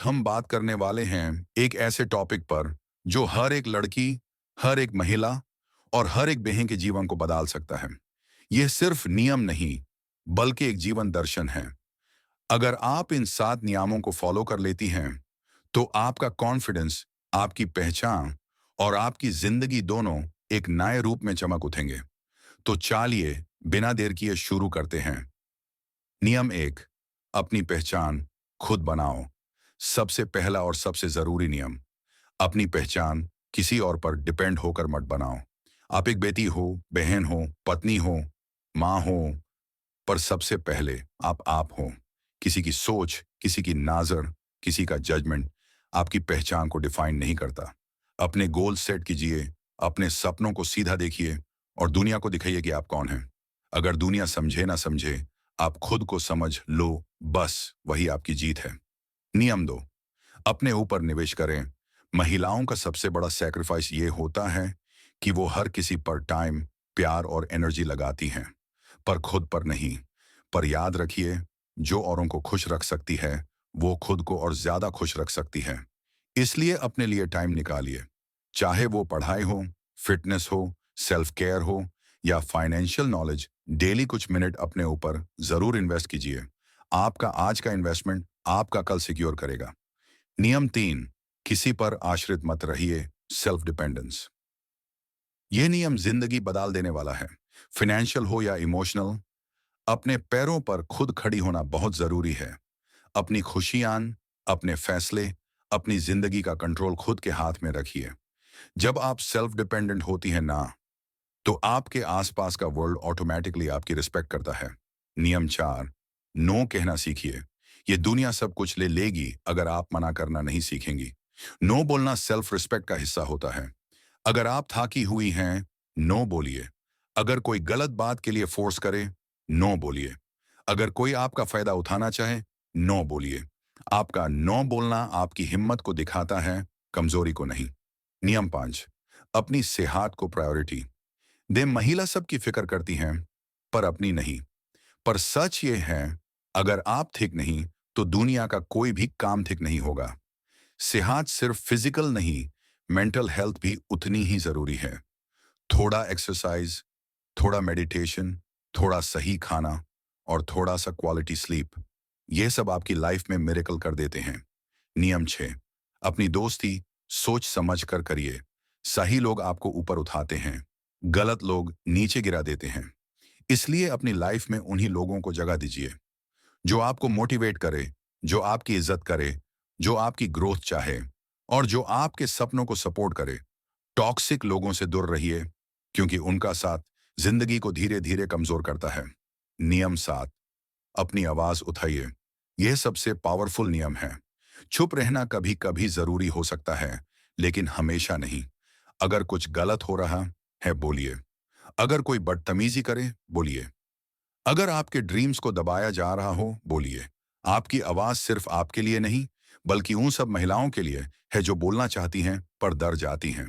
हम बात करने वाले हैं एक ऐसे टॉपिक पर जो हर एक लड़की, हर एक महिला और हर एक बहन के जीवन को बदल सकता है। यह सिर्फ नियम नहीं, बल्कि एक जीवन दर्शन है। अगर आप इन 7 नियमों को फॉलो कर लेती हैं, तो आपका कॉन्फिडेंस, आपकी पहचान और आपकी जिंदगी दोनों एक नए रूप में चमक उठेंगे। तो चलिए, बिना देर किए शुरू करते हैं। नियम 1, अपनी पहचान खुद बनाओ। सबसे पहला और सबसे जरूरी नियम, अपनी पहचान किसी और पर डिपेंड होकर मत बनाओ। आप एक बेटी हो, बहन हो, पत्नी हो, माँ हो, पर सबसे पहले आप हो। किसी की सोच, किसी की नजर, किसी का जजमेंट आपकी पहचान को डिफाइन नहीं करता। अपने गोल सेट कीजिए, अपने सपनों को सीधा देखिए और दुनिया को दिखाइए कि आप कौन हैं। अगर दुनिया समझे ना समझे, आप खुद को समझ लो, बस वही आपकी जीत है। नियम 2, अपने ऊपर निवेश करें। महिलाओं का सबसे बड़ा सैक्रिफाइस ये होता है कि वो हर किसी पर टाइम, प्यार और एनर्जी लगाती हैं, पर खुद पर नहीं। पर याद रखिए, जो औरों को खुश रख सकती है, वो खुद को और ज्यादा खुश रख सकती है। इसलिए अपने लिए टाइम निकालिए। चाहे वो पढ़ाई हो, फिटनेस हो, सेल्फ केयर हो या फाइनेंशियल नॉलेज, डेली कुछ मिनट अपने ऊपर जरूर इन्वेस्ट कीजिए। आपका आज का इन्वेस्टमेंट आपका कल सिक्योर करेगा। नियम 3, किसी पर आश्रित मत रहिए। सेल्फ डिपेंडेंस, यह नियम जिंदगी बदल देने वाला है। फाइनेंशियल हो या इमोशनल, अपने पैरों पर खुद खड़ी होना बहुत जरूरी है। अपनी खुशियां, अपने फैसले, अपनी जिंदगी का कंट्रोल खुद के हाथ में रखिए। जब आप सेल्फ डिपेंडेंट होती हैं ना, तो आपके आसपास का वर्ल्ड ऑटोमेटिकली आपकी रिस्पेक्ट करता है। नियम 4, नो कहना सीखिए। ये दुनिया सब कुछ ले लेगी अगर आप मना करना नहीं सीखेंगी। नो बोलना सेल्फ रिस्पेक्ट का हिस्सा होता है। अगर आप थाकी हुई हैं, नो बोलिए। अगर कोई गलत बात के लिए फोर्स करे, नो बोलिए। अगर कोई आपका फायदा उठाना चाहे, नो बोलिए। आपका नो बोलना आपकी हिम्मत को दिखाता है, कमजोरी को नहीं। नियम 5, अपनी सेहत को प्रायोरिटी दे। महिला सबकी फिक्र करती हैं, पर अपनी नहीं। पर सच ये है, अगर आप ठीक नहीं, तो दुनिया का कोई भी काम ठीक नहीं होगा। सेहत सिर्फ फिजिकल नहीं, मेंटल हेल्थ भी उतनी ही जरूरी है। थोड़ा एक्सरसाइज, थोड़ा मेडिटेशन, थोड़ा सही खाना और थोड़ा सा क्वालिटी स्लीप, ये सब आपकी लाइफ में मिरेकल कर देते हैं। नियम 6, अपनी दोस्ती सोच समझ कर करिए। सही लोग आपको ऊपर उठाते हैं, गलत लोग नीचे गिरा देते हैं। इसलिए अपनी लाइफ में उन्हीं लोगों को जगह दीजिए जो आपको मोटिवेट करे, जो आपकी इज्जत करे, जो आपकी ग्रोथ चाहे और जो आपके सपनों को सपोर्ट करे। टॉक्सिक लोगों से दूर रहिए, क्योंकि उनका साथ जिंदगी को धीरे धीरे कमजोर करता है। नियम 7, अपनी आवाज उठाइए। यह सबसे पावरफुल नियम है। चुप रहना कभी कभी जरूरी हो सकता है, लेकिन हमेशा नहीं। अगर कुछ गलत हो रहा है, बोलिए। अगर कोई बदतमीजी करे, बोलिए। अगर आपके ड्रीम्स को दबाया जा रहा हो, बोलिए। आपकी आवाज सिर्फ आपके लिए नहीं, बल्कि उन सब महिलाओं के लिए है जो बोलना चाहती हैं पर डर जाती हैं।